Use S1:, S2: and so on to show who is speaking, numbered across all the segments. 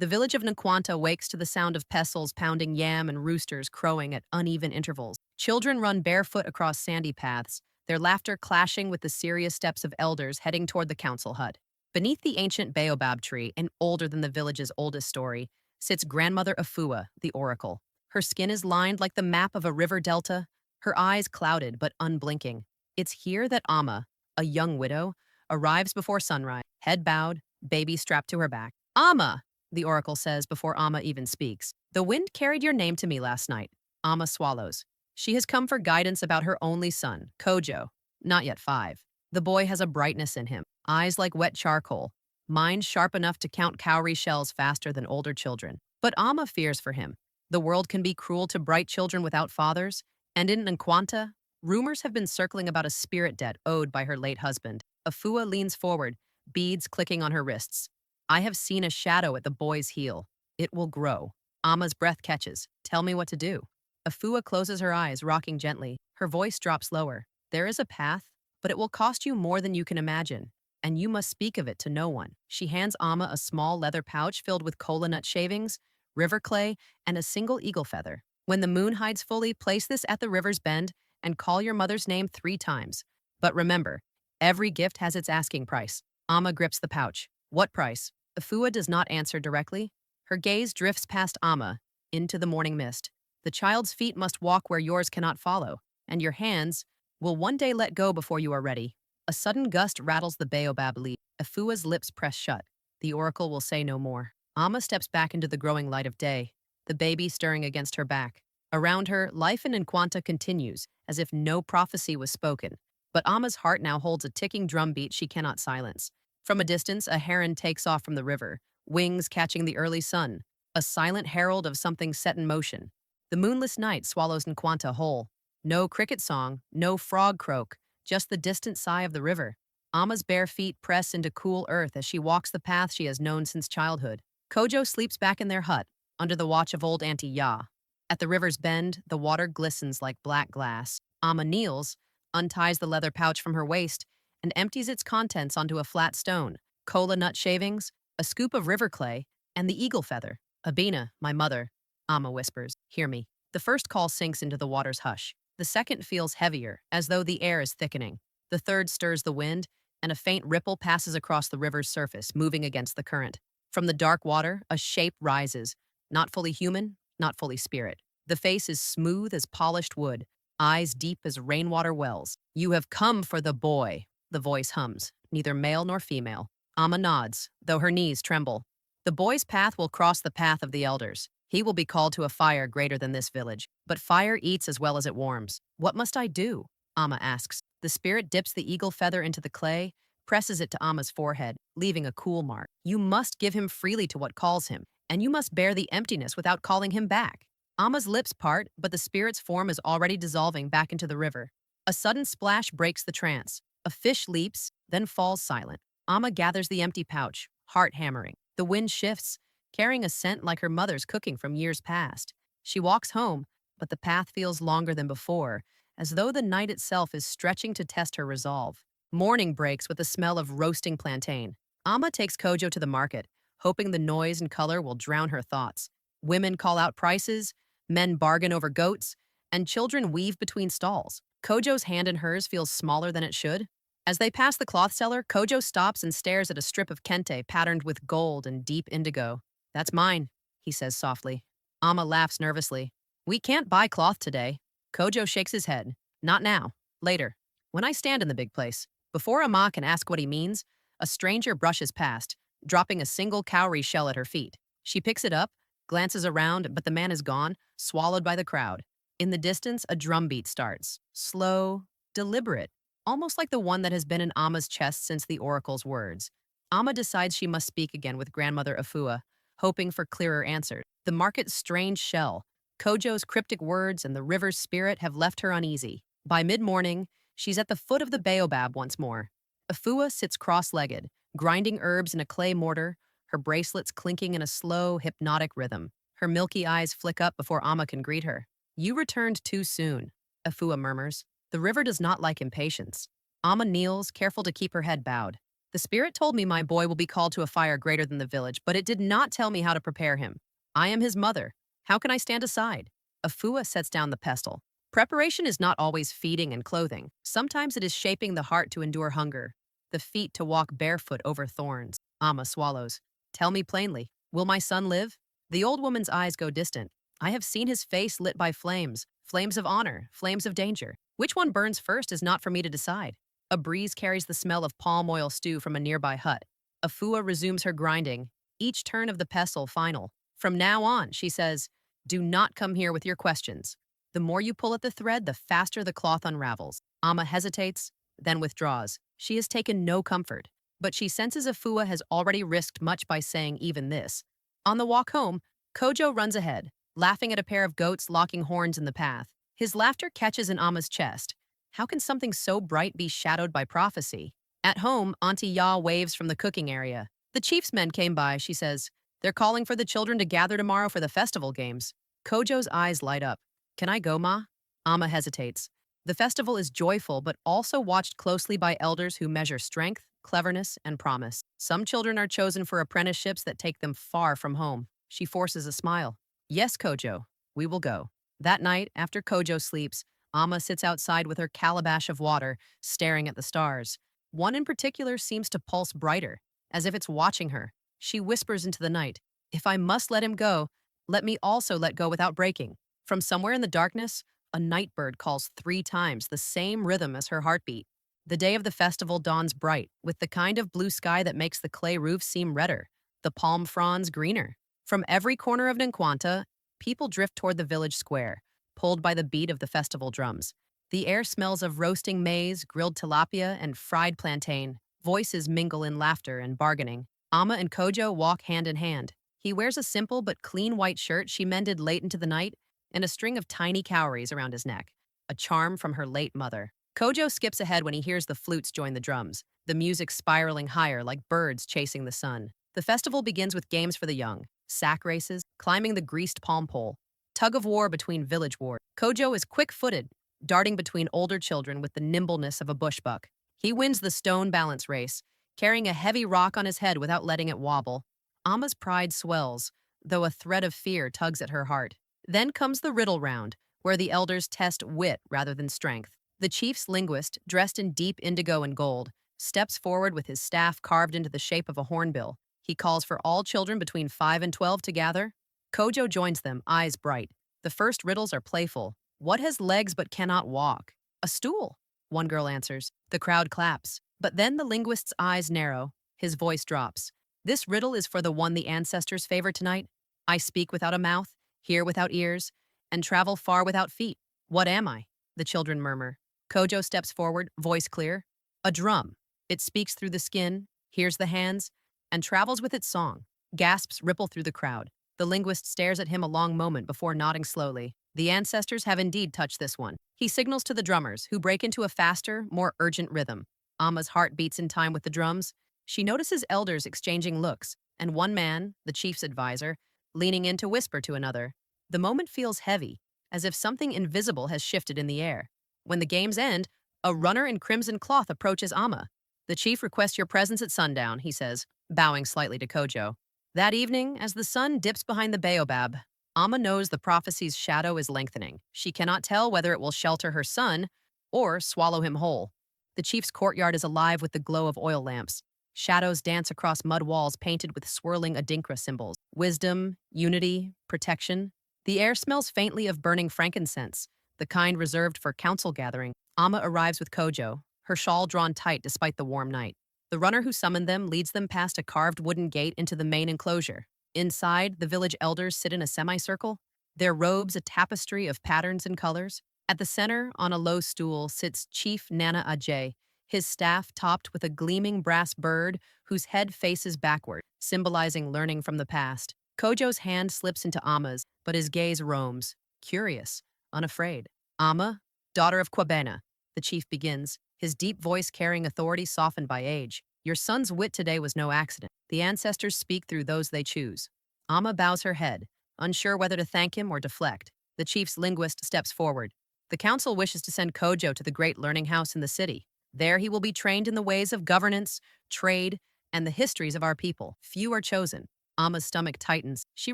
S1: The village of Nkwanta wakes to the sound of pestles pounding yam and roosters crowing at uneven intervals. Children run barefoot across sandy paths, their laughter clashing with the serious steps of elders heading toward the council hut. Beneath the ancient baobab tree, and older than the village's oldest story, sits grandmother Afua, the oracle. Her skin is lined like the map of a river delta, her eyes clouded but unblinking. It's here that Amma, a young widow, arrives before sunrise, head bowed, baby strapped to her back. Amma, the oracle says before Amma even speaks. The wind carried your name to me last night. Amma swallows. She has come for guidance about her only son, Kojo, not yet 5. The boy has a brightness in him, eyes like wet charcoal, mind sharp enough to count cowrie shells faster than older children. But Amma fears for him. The world can be cruel to bright children without fathers, and in Nkwanta, rumors have been circling about a spirit debt owed by her late husband. Afua leans forward, beads clicking on her wrists. I have seen a shadow at the boy's heel. It will grow. Amma's breath catches. Tell me what to do. Afua closes her eyes, rocking gently. Her voice drops lower. There is a path, but it will cost you more than you can imagine, and you must speak of it to no one. She hands Amma a small leather pouch filled with kola nut shavings, river clay, and a single eagle feather. When the moon hides fully, place this at the river's bend and call your mother's name 3 times. But remember, every gift has its asking price. Amma grips the pouch. What price? Afua does not answer directly. Her gaze drifts past Amma, into the morning mist. The child's feet must walk where yours cannot follow, and your hands will one day let go before you are ready. A sudden gust rattles the baobab leaf. Afua's lips press shut. The oracle will say no more. Amma steps back into the growing light of day, the baby stirring against her back. Around her, life in Nkwanta continues, as if no prophecy was spoken. But Amma's heart now holds a ticking drumbeat she cannot silence. From a distance, a heron takes off from the river, wings catching the early sun, a silent herald of something set in motion. The moonless night swallows Nkwanta whole. No cricket song, no frog croak, just the distant sigh of the river. Amma's bare feet press into cool earth as she walks the path she has known since childhood. Kojo sleeps back in their hut, under the watch of old Auntie Ya. At the river's bend, the water glistens like black glass. Amma kneels, unties the leather pouch from her waist, and empties its contents onto a flat stone. Kola nut shavings, a scoop of river clay, and the eagle feather. Abina, my mother, Amma whispers, hear me. The first call sinks into the water's hush. The second feels heavier, as though the air is thickening. The third stirs the wind, and a faint ripple passes across the river's surface, moving against the current. From the dark water, a shape rises, not fully human, not fully spirit. The face is smooth as polished wood, eyes deep as rainwater wells. You have come for the boy, the voice hums, neither male nor female. Amma nods, though her knees tremble. The boy's path will cross the path of the elders. He will be called to a fire greater than this village. But fire eats as well as it warms. What must I do? Amma asks. The spirit dips the eagle feather into the clay, presses it to Amma's forehead, leaving a cool mark. You must give him freely to what calls him, and you must bear the emptiness without calling him back. Amma's lips part, but the spirit's form is already dissolving back into the river. A sudden splash breaks the trance. A fish leaps, then falls silent. Amma gathers the empty pouch, heart hammering. The wind shifts, carrying a scent like her mother's cooking from years past. She walks home, but the path feels longer than before, as though the night itself is stretching to test her resolve. Morning breaks with the smell of roasting plantain. Amma takes Kojo to the market, hoping the noise and color will drown her thoughts. Women call out prices, men bargain over goats, and children weave between stalls. Kojo's hand in hers feels smaller than it should. As they pass the cloth seller, Kojo stops and stares at a strip of kente patterned with gold and deep indigo. That's mine, he says softly. Amma laughs nervously. We can't buy cloth today. Kojo shakes his head. Not now. Later. When I stand in the big place. Before Amma can ask what he means, a stranger brushes past, dropping a single cowrie shell at her feet. She picks it up, glances around, but the man is gone, swallowed by the crowd. In the distance, a drumbeat starts. Slow, deliberate, almost like the one that has been in Amma's chest since the oracle's words. Amma decides she must speak again with grandmother Afua, hoping for clearer answers. The market's strange shell, Kojo's cryptic words, and the river's spirit have left her uneasy. By mid-morning, she's at the foot of the baobab once more. Afua sits cross-legged, grinding herbs in a clay mortar, her bracelets clinking in a slow, hypnotic rhythm. Her milky eyes flick up before Amma can greet her. You returned too soon, Afua murmurs. The river does not like impatience. Amma kneels, careful to keep her head bowed. The spirit told me my boy will be called to a fire greater than the village, but it did not tell me how to prepare him. I am his mother. How can I stand aside? Afua sets down the pestle. Preparation is not always feeding and clothing. Sometimes it is shaping the heart to endure hunger, the feet to walk barefoot over thorns. Amma swallows. Tell me plainly, will my son live? The old woman's eyes go distant. I have seen his face lit by flames, flames of honor, flames of danger. Which one burns first is not for me to decide. A breeze carries the smell of palm oil stew from a nearby hut. Afua resumes her grinding, each turn of the pestle final. From now on, she says, do not come here with your questions. The more you pull at the thread, the faster the cloth unravels. Amma hesitates, then withdraws. She has taken no comfort, but she senses Afua has already risked much by saying even this. On the walk home, Kojo runs ahead, laughing at a pair of goats locking horns in the path. His laughter catches in Amma's chest. How can something so bright be shadowed by prophecy? At home, Auntie Ya waves from the cooking area. The chief's men came by, she says. They're calling for the children to gather tomorrow for the festival games. Kojo's eyes light up. Can I go, Ma? Amma hesitates. The festival is joyful, but also watched closely by elders who measure strength, cleverness, and promise. Some children are chosen for apprenticeships that take them far from home. She forces a smile. Yes, Kojo, we will go. That night, after Kojo sleeps, Amma sits outside with her calabash of water, staring at the stars. One in particular seems to pulse brighter, as if it's watching her. She whispers into the night, if I must let him go, let me also let go without breaking. From somewhere in the darkness, a night bird calls 3 times the same rhythm as her heartbeat. The day of the festival dawns bright, with the kind of blue sky that makes the clay roofs seem redder, the palm fronds greener. From every corner of Nkwanta, people drift toward the village square, pulled by the beat of the festival drums. The air smells of roasting maize, grilled tilapia, and fried plantain. Voices mingle in laughter and bargaining. Amma and Kojo walk hand in hand. He wears a simple but clean white shirt she mended late into the night, and a string of tiny cowries around his neck, a charm from her late mother. Kojo skips ahead when he hears the flutes join the drums, the music spiraling higher like birds chasing the sun. The festival begins with games for the young, sack races, climbing the greased palm pole, tug of war between village wards. Kojo is quick-footed, darting between older children with the nimbleness of a bushbuck. He wins the stone balance race, carrying a heavy rock on his head without letting it wobble. Amma's pride swells, though a thread of fear tugs at her heart. Then comes the riddle round, where the elders test wit rather than strength. The chief's linguist, dressed in deep indigo and gold, steps forward with his staff carved into the shape of a hornbill. He calls for all children between 5 and 12 to gather. Kojo joins them, eyes bright. The first riddles are playful. What has legs but cannot walk? A stool, one girl answers. The crowd claps. But then the linguist's eyes narrow. His voice drops. This riddle is for the one the ancestors favor tonight. I speak without a mouth, hear without ears, and travel far without feet. What am I? The children murmur. Kojo steps forward, voice clear. A drum. It speaks through the skin, hears the hands, and travels with its song. Gasps ripple through the crowd. The linguist stares at him a long moment before nodding slowly. The ancestors have indeed touched this one. He signals to the drummers, who break into a faster, more urgent rhythm. Amma's heart beats in time with the drums. She notices elders exchanging looks, and one man, the chief's advisor, leaning in to whisper to another. The moment feels heavy, as if something invisible has shifted in the air. When the games end, a runner in crimson cloth approaches Amma. The chief requests your presence at sundown, he says, bowing slightly to Kojo. That evening, as the sun dips behind the baobab, Amma knows the prophecy's shadow is lengthening. She cannot tell whether it will shelter her son or swallow him whole. The chief's courtyard is alive with the glow of oil lamps. Shadows dance across mud walls painted with swirling Adinkra symbols. Wisdom, unity, protection. The air smells faintly of burning frankincense, the kind reserved for council gathering. Amma arrives with Kojo, her shawl drawn tight despite the warm night. The runner who summoned them leads them past a carved wooden gate into the main enclosure. Inside, the village elders sit in a semicircle, their robes a tapestry of patterns and colors. At the center, on a low stool, sits Chief Nana Ajay, his staff topped with a gleaming brass bird whose head faces backward, symbolizing learning from the past. Kojo's hand slips into Amma's, but his gaze roams, curious, unafraid. Amma, daughter of Kwabena, the chief begins, his deep voice carrying authority softened by age. Your son's wit today was no accident. The ancestors speak through those they choose. Amma bows her head, unsure whether to thank him or deflect. The chief's linguist steps forward. The council wishes to send Kojo to the great learning house in the city. There he will be trained in the ways of governance, trade, and the histories of our people. Few are chosen. Amma's stomach tightens. She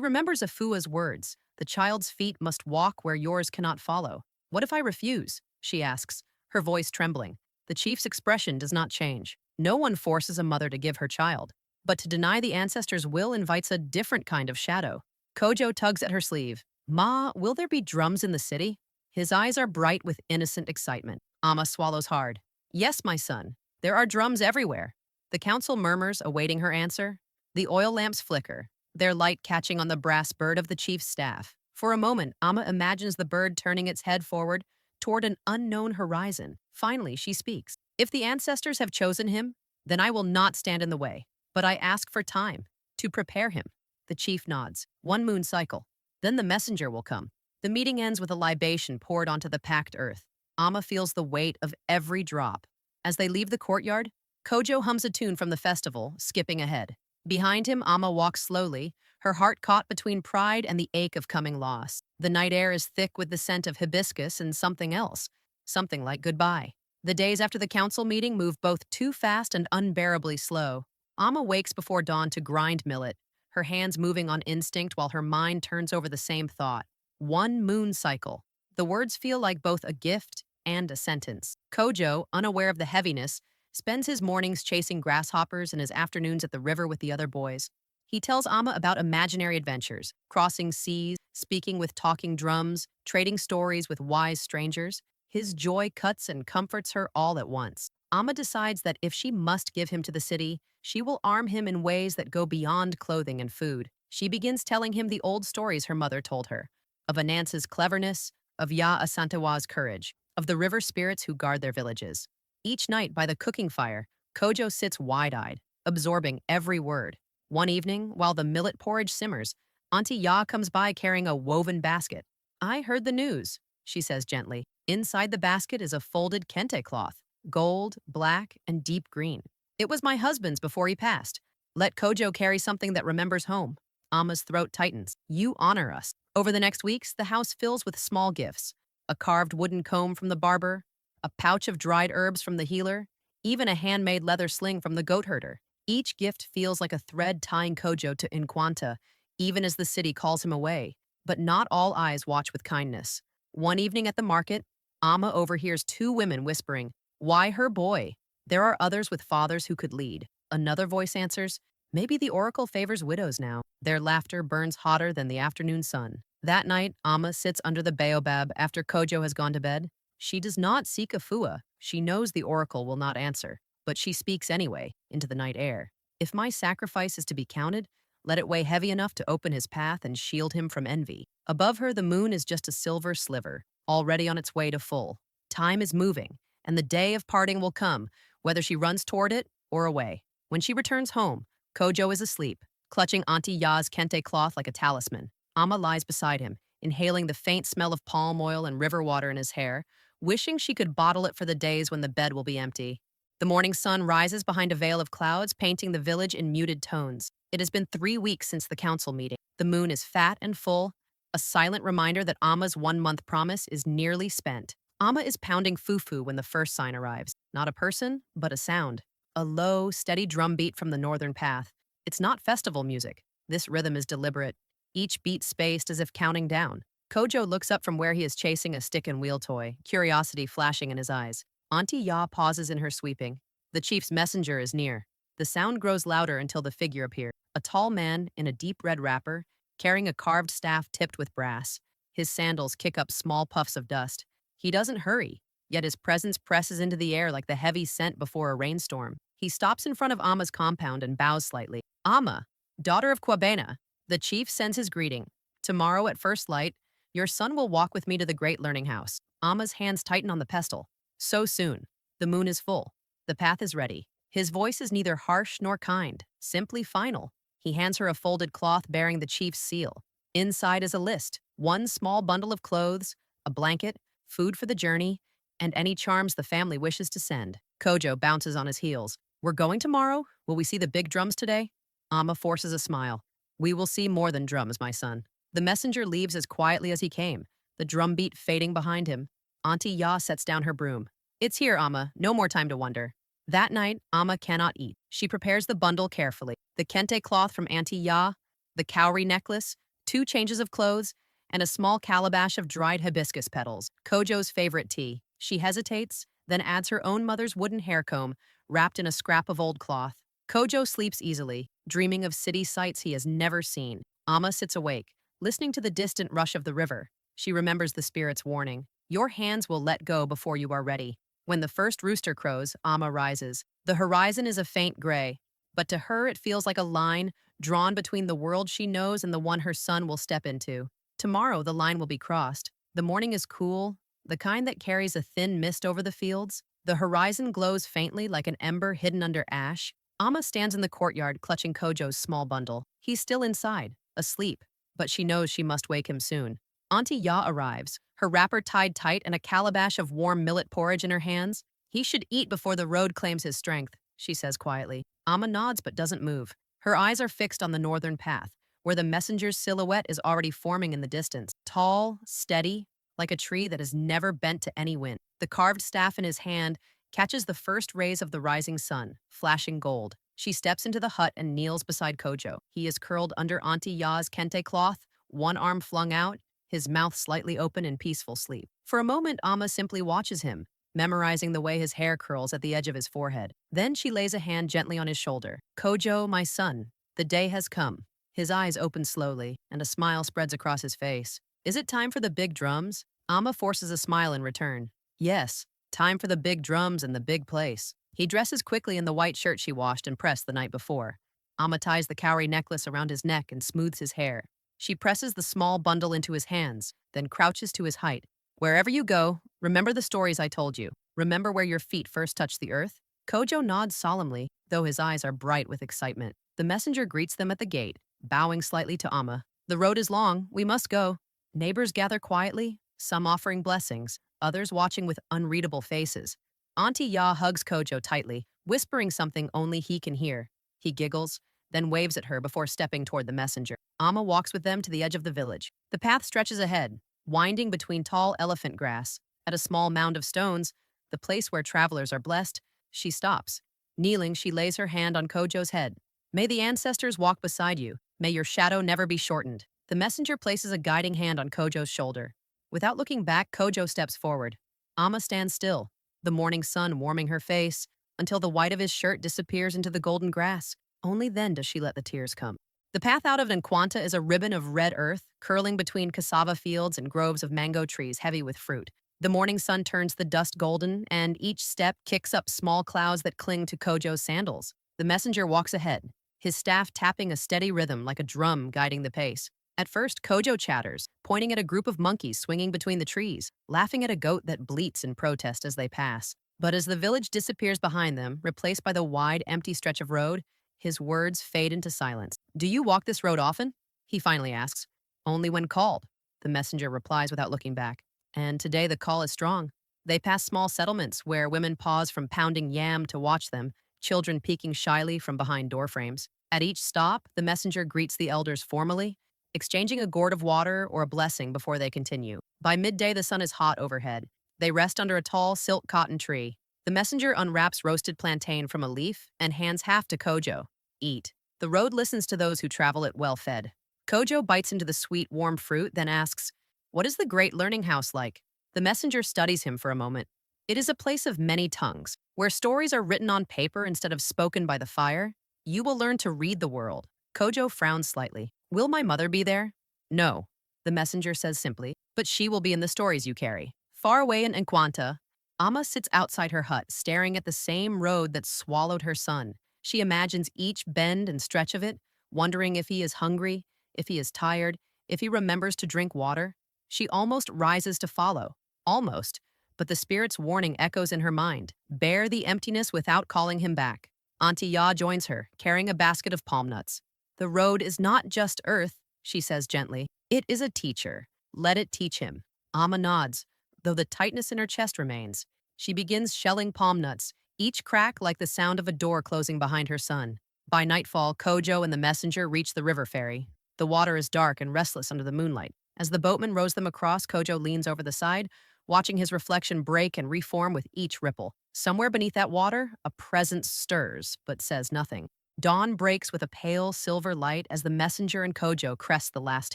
S1: remembers Afua's words. The child's feet must walk where yours cannot follow. What if I refuse? She asks, her voice trembling. The chief's expression does not change. No one forces a mother to give her child. But to deny the ancestors' will invites a different kind of shadow. Kojo tugs at her sleeve. Ma, will there be drums in the city? His eyes are bright with innocent excitement. Amma swallows hard. Yes, my son. There are drums everywhere. The council murmurs, awaiting her answer. The oil lamps flicker, their light catching on the brass bird of the chief's staff. For a moment, Amma imagines the bird turning its head forward toward an unknown horizon. Finally, she speaks. If the ancestors have chosen him, then I will not stand in the way. But I ask for time to prepare him. The chief nods. 1 moon cycle. Then the messenger will come. The meeting ends with a libation poured onto the packed earth. Amma feels the weight of every drop. As they leave the courtyard, Kojo hums a tune from the festival, skipping ahead. Behind him, Amma walks slowly, her heart caught between pride and the ache of coming loss. The night air is thick with the scent of hibiscus and something else, something like goodbye. The days after the council meeting move both too fast and unbearably slow. Amma wakes before dawn to grind millet, her hands moving on instinct while her mind turns over the same thought. 1 moon cycle. The words feel like both a gift and a sentence. Kojo, unaware of the heaviness, spends his mornings chasing grasshoppers and his afternoons at the river with the other boys. He tells Amma about imaginary adventures, crossing seas, speaking with talking drums, trading stories with wise strangers. His joy cuts and comforts her all at once. Amma decides that if she must give him to the city, she will arm him in ways that go beyond clothing and food. She begins telling him the old stories her mother told her, of Anansa's cleverness, of Ya Asantewa's courage, of the river spirits who guard their villages. Each night by the cooking fire, Kojo sits wide-eyed, absorbing every word. One evening, while the millet porridge simmers, Auntie Ya comes by carrying a woven basket. I heard the news, she says gently. Inside the basket is a folded kente cloth, gold, black, and deep green. It was my husband's before he passed. Let Kojo carry something that remembers home. Amma's throat tightens. You honor us. Over the next weeks, the house fills with small gifts. A carved wooden comb from the barber, a pouch of dried herbs from the healer, even a handmade leather sling from the goat herder. Each gift feels like a thread tying Kojo to Nkwanta, even as the city calls him away. But not all eyes watch with kindness. One evening at the market, Amma overhears 2 women whispering, "Why her boy?" There are others with fathers who could lead. Another voice answers, "Maybe the oracle favors widows now." Their laughter burns hotter than the afternoon sun. That night, Amma sits under the baobab after Kojo has gone to bed. She does not seek Afua. She knows the oracle will not answer, but she speaks anyway, into the night air. If my sacrifice is to be counted, let it weigh heavy enough to open his path and shield him from envy. Above her, the moon is just a silver sliver, already on its way to full. Time is moving, and the day of parting will come, whether she runs toward it or away. When she returns home, Kojo is asleep, clutching Auntie Ya's kente cloth like a talisman. Amma lies beside him, inhaling the faint smell of palm oil and river water in his hair, wishing she could bottle it for the days when the bed will be empty. The morning sun rises behind a veil of clouds, painting the village in muted tones. It has been 3 weeks since the council meeting. The moon is fat and full, a silent reminder that Amma's 1-month promise is nearly spent. Amma is pounding fufu when the first sign arrives. Not a person, but a sound. A low, steady drum beat from the northern path. It's not festival music. This rhythm is deliberate, each beat spaced as if counting down. Kojo looks up from where he is chasing a stick and wheel toy, curiosity flashing in his eyes. Auntie Ya pauses in her sweeping. The chief's messenger is near. The sound grows louder until the figure appears. A tall man in a deep red wrapper, carrying a carved staff tipped with brass. His sandals kick up small puffs of dust. He doesn't hurry, yet his presence presses into the air like the heavy scent before a rainstorm. He stops in front of Amma's compound and bows slightly. Amma, daughter of Kwabena, the chief sends his greeting. Tomorrow at first light, your son will walk with me to the great learning house. Amma's hands tighten on the pestle. So soon. The moon is full. The path is ready. His voice is neither harsh nor kind, simply final. He hands her a folded cloth bearing the chief's seal. Inside is a list, 1 small bundle of clothes, a blanket, food for the journey, and any charms the family wishes to send. Kojo bounces on his heels. We're going tomorrow? Will we see the big drums today? Amma forces a smile. We will see more than drums, my son. The messenger leaves as quietly as he came, the drumbeat fading behind him. Auntie Ya sets down her broom. It's here, Amma. No more time to wonder. That night, Amma cannot eat. She prepares the bundle carefully. The kente cloth from Auntie Ya, the cowrie necklace, 2 changes of clothes, and a small calabash of dried hibiscus petals, Kojo's favorite tea. She hesitates, then adds her own mother's wooden hair comb, wrapped in a scrap of old cloth. Kojo sleeps easily, dreaming of city sights he has never seen. Amma sits awake, listening to the distant rush of the river. She remembers the spirit's warning. Your hands will let go before you are ready. When the first rooster crows, Amma rises. The horizon is a faint gray, but to her it feels like a line drawn between the world she knows and the one her son will step into. Tomorrow the line will be crossed. The morning is cool, the kind that carries a thin mist over the fields. The horizon glows faintly like an ember hidden under ash. Amma stands in the courtyard clutching Kojo's small bundle. He's still inside, asleep, but she knows she must wake him soon. Auntie Ya arrives, her wrapper tied tight and a calabash of warm millet porridge in her hands. He should eat before the road claims his strength, she says quietly. Amma nods but doesn't move. Her eyes are fixed on the northern path, where the messenger's silhouette is already forming in the distance. Tall, steady, like a tree that is never bent to any wind. The carved staff in his hand catches the first rays of the rising sun, flashing gold. She steps into the hut and kneels beside Kojo. He is curled under Auntie Ya's kente cloth, one arm flung out, his mouth slightly open in peaceful sleep. For a moment, Amma simply watches him, memorizing the way his hair curls at the edge of his forehead. Then she lays a hand gently on his shoulder. Kojo, my son, the day has come. His eyes open slowly, and a smile spreads across his face. Is it time for the big drums? Amma forces a smile in return. Yes, time for the big drums and the big place. He dresses quickly in the white shirt she washed and pressed the night before. Amma ties the cowrie necklace around his neck and smooths his hair. She presses the small bundle into his hands, then crouches to his height. Wherever you go, remember the stories I told you. Remember where your feet first touched the earth? Kojo nods solemnly, though his eyes are bright with excitement. The messenger greets them at the gate, bowing slightly to Amma. The road is long, we must go. Neighbors gather quietly, some offering blessings, others watching with unreadable faces. Auntie Ya hugs Kojo tightly, whispering something only he can hear. He giggles, then waves at her before stepping toward the messenger. Amma walks with them to the edge of the village. The path stretches ahead, winding between tall elephant grass. At a small mound of stones, the place where travelers are blessed, she stops. Kneeling, she lays her hand on Kojo's head. May the ancestors walk beside you. May your shadow never be shortened. The messenger places a guiding hand on Kojo's shoulder. Without looking back, Kojo steps forward. Amma stands still, the morning sun warming her face, until the white of his shirt disappears into the golden grass. Only then does she let the tears come. The path out of Nkwanta is a ribbon of red earth, curling between cassava fields and groves of mango trees heavy with fruit. The morning sun turns the dust golden, and each step kicks up small clouds that cling to Kojo's sandals. The messenger walks ahead, his staff tapping a steady rhythm like a drum guiding the pace. At first, Kojo chatters, pointing at a group of monkeys swinging between the trees, laughing at a goat that bleats in protest as they pass. But as the village disappears behind them, replaced by the wide, empty stretch of road, his words fade into silence. Do you walk this road often? He finally asks. Only when called, the messenger replies without looking back. And today the call is strong. They pass small settlements where women pause from pounding yam to watch them, children peeking shyly from behind doorframes. At each stop, the messenger greets the elders formally, exchanging a gourd of water or a blessing before they continue. By midday, the sun is hot overhead. They rest under a tall silk cotton tree. The messenger unwraps roasted plantain from a leaf and hands half to Kojo. Eat. The road listens to those who travel it well fed. Kojo bites into the sweet, warm fruit, then asks, what is the great learning house like? The messenger studies him for a moment. It is a place of many tongues, where stories are written on paper instead of spoken by the fire. You will learn to read the world. Kojo frowns slightly. Will my mother be there? No, the messenger says simply, but she will be in the stories you carry. Far away in Nkwanta, Amma sits outside her hut, staring at the same road that swallowed her son. She imagines each bend and stretch of it, wondering if he is hungry, if he is tired, if he remembers to drink water. She almost rises to follow. Almost. But the spirit's warning echoes in her mind. Bear the emptiness without calling him back. Auntie Ya joins her, carrying a basket of palm nuts. The road is not just earth, she says gently. It is a teacher. Let it teach him. Amma nods, though the tightness in her chest remains. She begins shelling palm nuts, each crack like the sound of a door closing behind her son. By nightfall, Kojo and the messenger reach the river ferry. The water is dark and restless under the moonlight. As the boatman rows them across, Kojo leans over the side, watching his reflection break and reform with each ripple. Somewhere beneath that water, a presence stirs, but says nothing. Dawn breaks with a pale silver light as the messenger and Kojo crest the last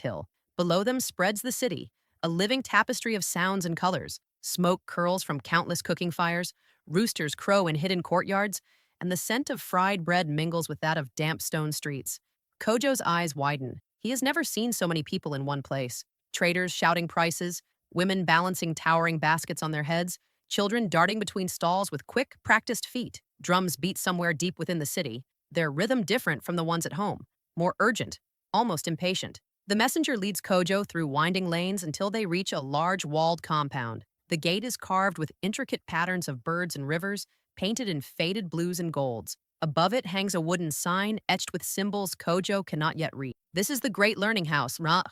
S1: hill. Below them spreads the city, a living tapestry of sounds and colors. Smoke curls from countless cooking fires, roosters crow in hidden courtyards, and the scent of fried bread mingles with that of damp stone streets. Kojo's eyes widen. He has never seen so many people in one place. Traders shouting prices, women balancing towering baskets on their heads, children darting between stalls with quick, practiced feet. Drums beat somewhere deep within the city, their rhythm different from the ones at home, more urgent, almost impatient. The messenger leads Kojo through winding lanes until they reach a large walled compound. The gate is carved with intricate patterns of birds and rivers, painted in faded blues and golds. Above it hangs a wooden sign etched with symbols Kojo cannot yet read. "This is the Great Learning House, Ra,"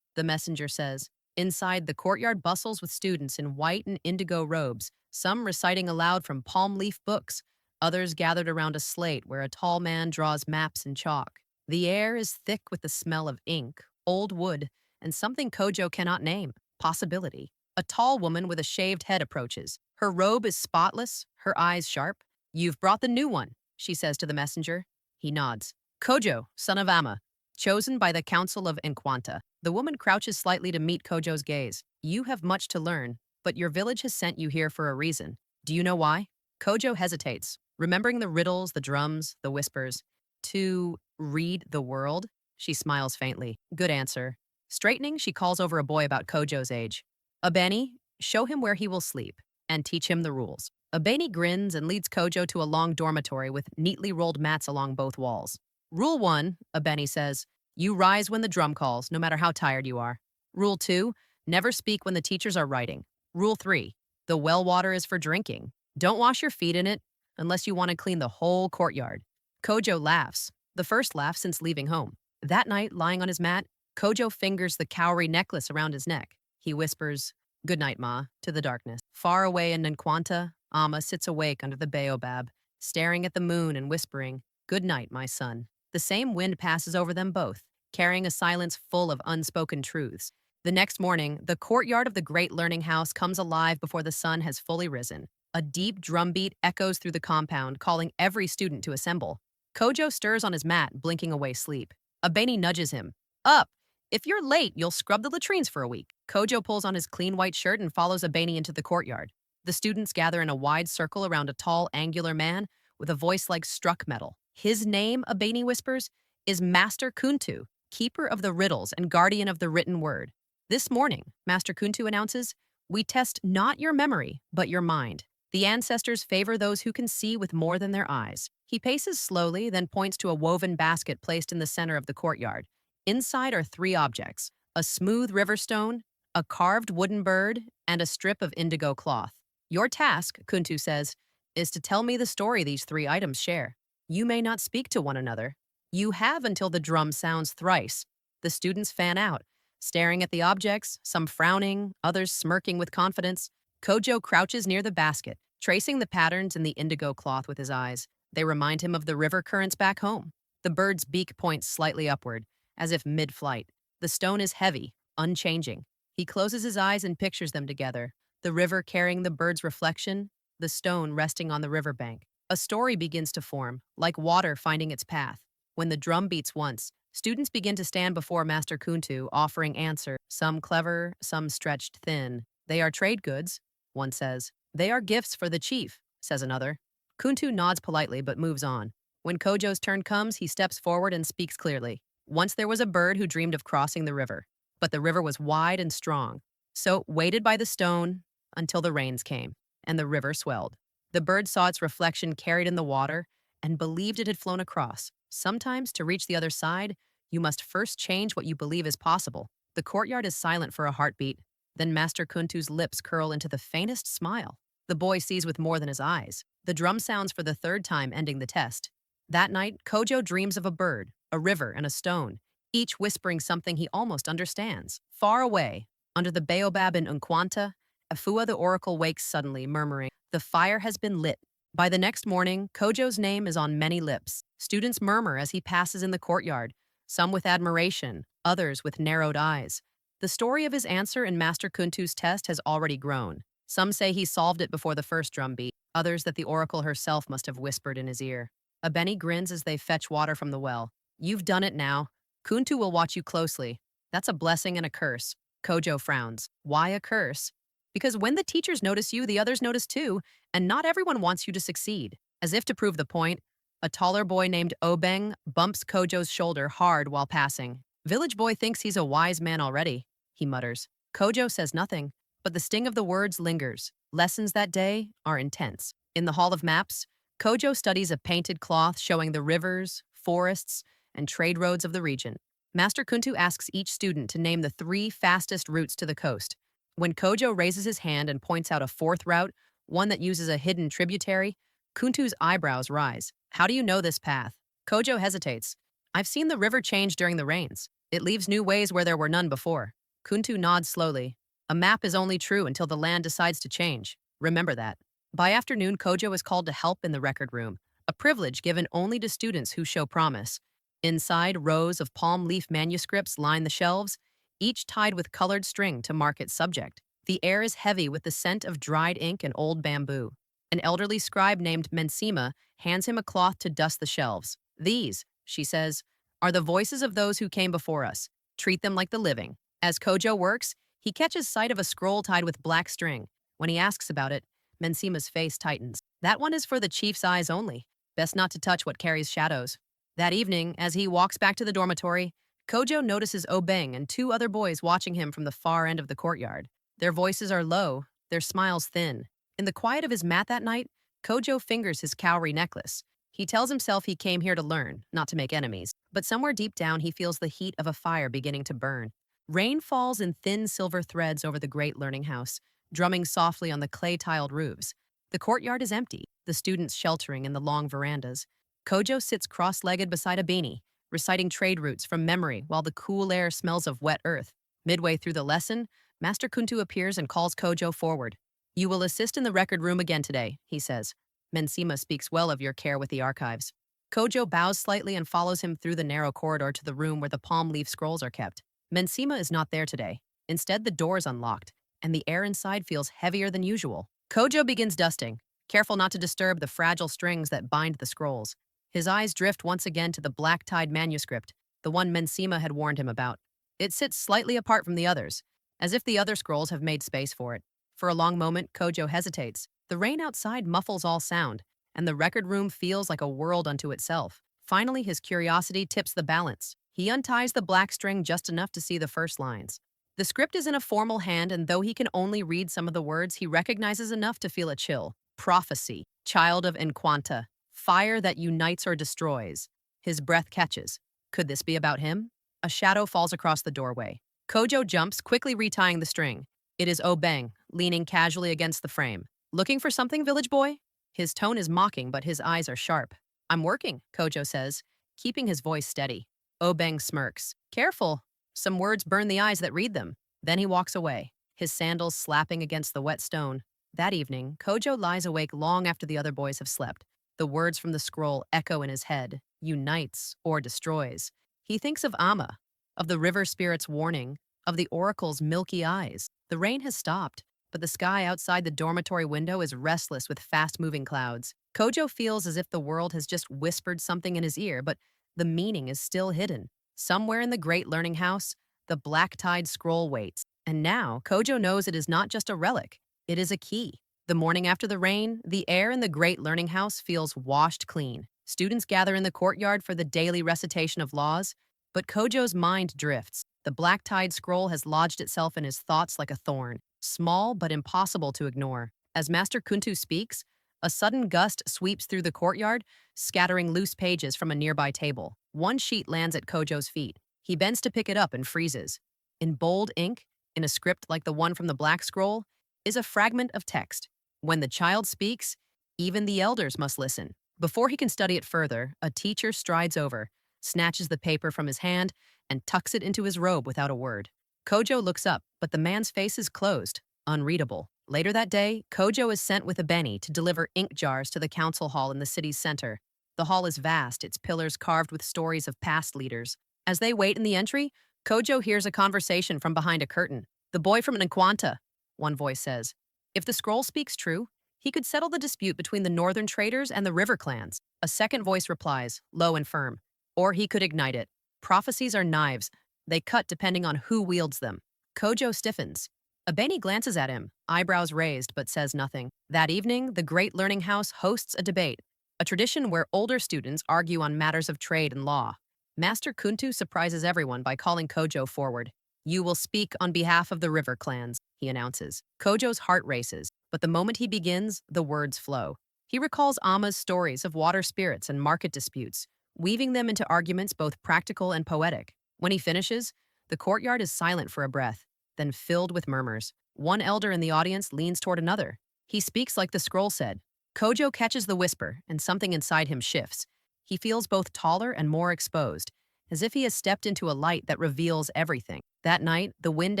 S1: the messenger says. Inside, the courtyard bustles with students in white and indigo robes, some reciting aloud from palm leaf books, others gathered around a slate where a tall man draws maps in chalk. The air is thick with the smell of ink, old wood, and something Kojo cannot name, possibility. A tall woman with a shaved head approaches. Her robe is spotless, her eyes sharp. "You've brought the new one," she says to the messenger. He nods. "Kojo, son of Amma, chosen by the Council of Nkwanta." The woman crouches slightly to meet Kojo's gaze. "You have much to learn, but your village has sent you here for a reason. Do you know why?" Kojo hesitates, remembering the riddles, the drums, the whispers. "To read the world?" She smiles faintly. "Good answer." Straightening, she calls over a boy about Kojo's age. "Abeni, show him where he will sleep, and teach him the rules." Abeni grins and leads Kojo to a long dormitory with neatly rolled mats along both walls. "Rule 1, Abeni says, you rise when the drum calls, no matter how tired you are. Rule 2, never speak when the teachers are writing. Rule 3, the well water is for drinking. Don't wash your feet in it unless you want to clean the whole courtyard." Kojo laughs, the first laugh since leaving home. That night, lying on his mat, Kojo fingers the cowrie necklace around his neck. He whispers, "Good night, Ma," to the darkness. Far away in Nkwanta, Amma sits awake under the baobab, staring at the moon and whispering, "Good night, my son." The same wind passes over them both, carrying a silence full of unspoken truths. The next morning, the courtyard of the Great Learning House comes alive before the sun has fully risen. A deep drumbeat echoes through the compound, calling every student to assemble. Kojo stirs on his mat, blinking away sleep. Abeni nudges him. "Up! If you're late, you'll scrub the latrines for a week." Kojo pulls on his clean white shirt and follows Abeni into the courtyard. The students gather in a wide circle around a tall, angular man with a voice like struck metal. His name, Abeni whispers, is Master Kuntu, keeper of the riddles and guardian of the written word. "This morning," Master Kuntu announces, "we test not your memory, but your mind. The ancestors favor those who can see with more than their eyes." He paces slowly, then points to a woven basket placed in the center of the courtyard. Inside are 3 objects: a smooth river stone, a carved wooden bird, and a strip of indigo cloth. "Your task," Kuntu says, "is to tell me the story these 3 items share. You may not speak to one another. You have until the drum sounds thrice." The students fan out, staring at the objects, some frowning, others smirking with confidence. Kojo crouches near the basket, tracing the patterns in the indigo cloth with his eyes. They remind him of the river currents back home. The bird's beak points slightly upward, as if mid-flight. The stone is heavy, unchanging. He closes his eyes and pictures them together. The river carrying the bird's reflection, the stone resting on the riverbank. A story begins to form, like water finding its path. When the drum beats once, students begin to stand before Master Kuntu, offering answers, some clever, some stretched thin. "They are trade goods," one says. "They are gifts for the chief," says another. Kuntu nods politely but moves on. When Kojo's turn comes, he steps forward and speaks clearly. "Once there was a bird who dreamed of crossing the river, but the river was wide and strong, so waited by the stone until the rains came, and the river swelled. The bird saw its reflection carried in the water and believed it had flown across. Sometimes, to reach the other side, you must first change what you believe is possible." The courtyard is silent for a heartbeat. Then Master Kuntu's lips curl into the faintest smile. The boy sees with more than his eyes. The drum sounds for the 3rd time, ending the test. That night, Kojo dreams of a bird, a river, and a stone, each whispering something he almost understands. Far away, under the baobab in Nkwanta, Afua the oracle wakes suddenly, murmuring, "The fire has been lit." By the next morning, Kojo's name is on many lips. Students murmur as he passes in the courtyard, some with admiration, others with narrowed eyes. The story of his answer in Master Kuntu's test has already grown. Some say he solved it before the first drum beat, others that the oracle herself must have whispered in his ear. Abeni grins as they fetch water from the well. You've done it now. Kuntu will watch you closely. That's a blessing and a curse. Kojo frowns. Why a curse? Because when the teachers notice you, the others notice too, and not everyone wants you to succeed. As if to prove the point, a taller boy named Obeng bumps Kojo's shoulder hard while passing. Village boy thinks he's a wise man already, he mutters. Kojo says nothing, but the sting of the words lingers. Lessons that day are intense. In the Hall of Maps, Kojo studies a painted cloth showing the rivers, forests, and trade roads of the region. Master Kuntu asks each student to name the 3 fastest routes to the coast. When Kojo raises his hand and points out a 4th route, one that uses a hidden tributary, Kuntu's eyebrows rise. How do you know this path? Kojo hesitates. I've seen the river change during the rains. It leaves new ways where there were none before. Kuntu nods slowly. A map is only true until the land decides to change. Remember that. By afternoon, Kojo is called to help in the record room, a privilege given only to students who show promise. Inside, rows of palm leaf manuscripts line the shelves, each tied with colored string to mark its subject. The air is heavy with the scent of dried ink and old bamboo. An elderly scribe named Mensima hands him a cloth to dust the shelves. These, she says, are the voices of those who came before us. Treat them like the living. As Kojo works, he catches sight of a scroll tied with black string. When he asks about it, Mensima's face tightens. That one is for the chief's eyes only. Best not to touch what carries shadows. That evening, as he walks back to the dormitory, Kojo notices Obeng and 2 other boys watching him from the far end of the courtyard. Their voices are low, their smiles thin. In the quiet of his mat that night, Kojo fingers his cowrie necklace. He tells himself he came here to learn, not to make enemies. But somewhere deep down, he feels the heat of a fire beginning to burn. Rain falls in thin silver threads over the great learning house, drumming softly on the clay-tiled roofs. The courtyard is empty, the students sheltering in the long verandas. Kojo sits cross-legged beside a beanie, reciting trade routes from memory while the cool air smells of wet earth. Midway through the lesson, Master Kuntu appears and calls Kojo forward. You will assist in the record room again today, he says. Mensima speaks well of your care with the archives. Kojo bows slightly and follows him through the narrow corridor to the room where the palm leaf scrolls are kept. Mensima is not there today. Instead, the door is unlocked, and the air inside feels heavier than usual. Kojo begins dusting, careful not to disturb the fragile strings that bind the scrolls. His eyes drift once again to the black-tied manuscript, the one Mensima had warned him about. It sits slightly apart from the others, as if the other scrolls have made space for it. For a long moment, Kojo hesitates. The rain outside muffles all sound, and the record room feels like a world unto itself. Finally, his curiosity tips the balance. He unties the black string just enough to see the first lines. The script is in a formal hand, and though he can only read some of the words, he recognizes enough to feel a chill. Prophecy, child of Nkwanta, fire that unites or destroys. His breath catches. Could this be about him? A shadow falls across the doorway. Kojo jumps, quickly retying the string. It is Obeng, leaning casually against the frame. Looking for something, village boy? His tone is mocking, but his eyes are sharp. I'm working, Kojo says, keeping his voice steady. Obeng smirks. Careful. Some words burn the eyes that read them. Then he walks away, his sandals slapping against the wet stone. That evening, Kojo lies awake long after the other boys have slept. The words from the scroll echo in his head, unites or destroys. He thinks of Amma, of the river spirit's warning, of the oracle's milky eyes. The rain has stopped, but the sky outside the dormitory window is restless with fast-moving clouds. Kojo feels as if the world has just whispered something in his ear, but the meaning is still hidden. Somewhere in the great learning house, the black-tied scroll waits. And now, Kojo knows it is not just a relic, it is a key. The morning after the rain, the air in the great learning house feels washed clean. Students gather in the courtyard for the daily recitation of laws, but Kojo's mind drifts. The black-tied scroll has lodged itself in his thoughts like a thorn, small but impossible to ignore. As Master Kuntu speaks, a sudden gust sweeps through the courtyard, scattering loose pages from a nearby table. One sheet lands at Kojo's feet. He bends to pick it up and freezes. In bold ink, in a script like the one from the Black Scroll, is a fragment of text. When the child speaks, even the elders must listen. Before he can study it further, a teacher strides over, snatches the paper from his hand, and tucks it into his robe without a word. Kojo looks up, but the man's face is closed, unreadable. Later that day, Kojo is sent with a Beni to deliver ink jars to the council hall in the city's center. The hall is vast, its pillars carved with stories of past leaders. As they wait in the entry, Kojo hears a conversation from behind a curtain. The boy from Nkwanta, one voice says. If the scroll speaks true, he could settle the dispute between the northern traders and the river clans. A second voice replies, low and firm. Or he could ignite it. Prophecies are knives. They cut depending on who wields them. Kojo stiffens. Abeni glances at him, eyebrows raised, but says nothing. That evening, the Great Learning House hosts a debate, a tradition where older students argue on matters of trade and law. Master Kuntu surprises everyone by calling Kojo forward. You will speak on behalf of the river clans, he announces. Kojo's heart races, but the moment he begins, the words flow. He recalls Amma's stories of water spirits and market disputes, weaving them into arguments both practical and poetic. When he finishes, the courtyard is silent for a breath, then filled with murmurs. One elder in the audience leans toward another. He speaks like the scroll said. Kojo catches the whisper, and something inside him shifts. He feels both taller and more exposed, as if he has stepped into a light that reveals everything. That night, the wind